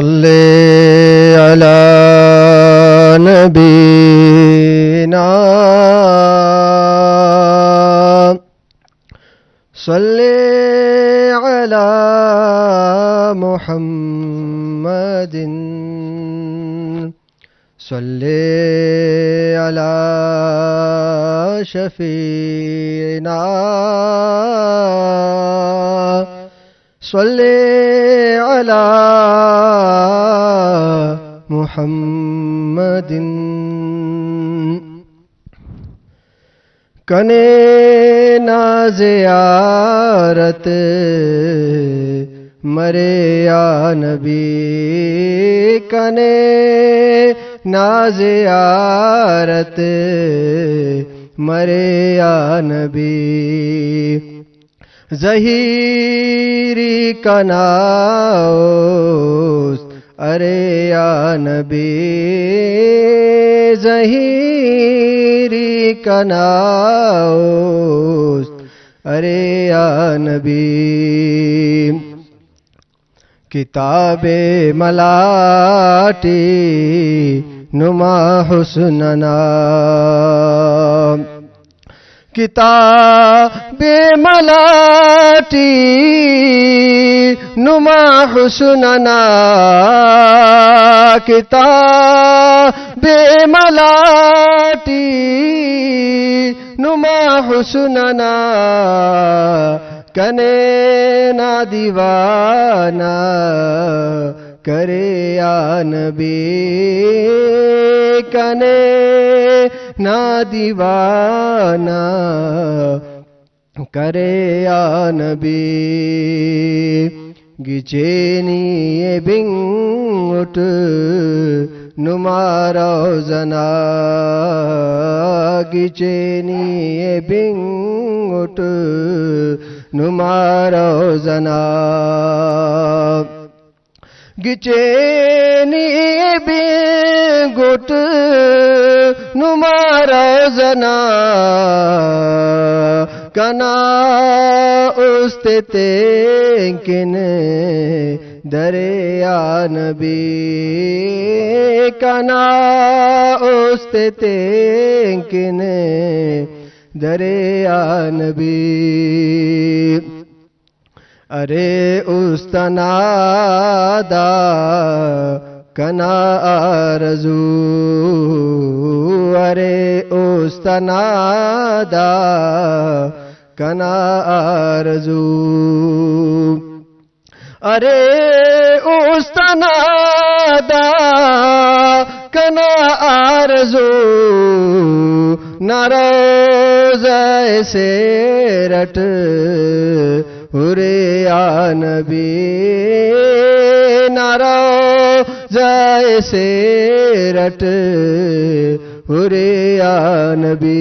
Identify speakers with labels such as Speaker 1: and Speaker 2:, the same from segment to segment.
Speaker 1: صلی علی نبینا صلی علی محمد صلی علی شفیعنا صلی علی محمد کنے نازیارت مرے یا نبی کنے نازیارت مرے یا نبی ظہیری کناؤس ارے یا نبی ظہیری کناؤس ارے یا نبی کتاب ملاٹی نما حسننا کتاب ملاٹی نما حسننا کتاب ملاٹی نما حسننا کنے نا دیوانا کرے یا نبی کنے نا دیوانا کرے یا نبی گچینی بنگٹ نمارا زنا گچینی بنگٹ نمارا زنا گچینی بنگٹ نمارا زنا کنا استتینکن دریا نبی کنا استتینکن دریا نبی ارے استنادا کنا آرزو ارے استنادا کنا آرزو ارے استنادا کنا آرزو نروز ایسے رٹ ارے یا نبی نروز ایسے رٹ ارے یا نبی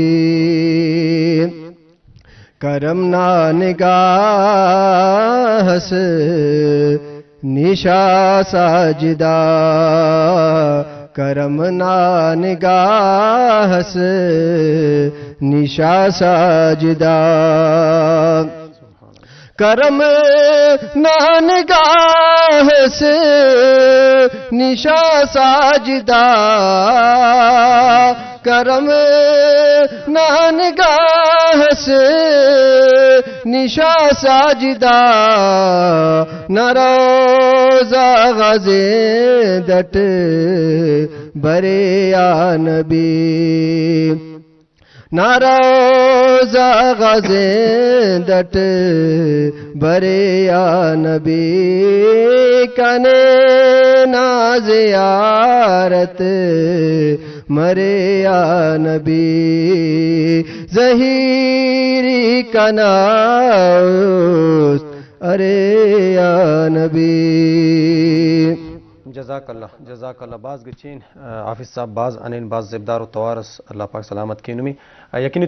Speaker 1: کرم نا نگاہس نشا ساجدہ کرم نا نگاہس نشا ساجدہ کرم نا نگاہس نشا ساجدہ کرم نا نگاہس نشا ساجدہ نروزہ غزیدت برے یا نبی نروزہ غزیدت برے یا نبی کنے نازیارت مرے یا نبی ظہیری کناؤس ارے یا نبی
Speaker 2: جزاک اللہ باز گچین حافظ صاحب باز انین باز زبدار و توارس اللہ پاک سلامت کی نمی یقینی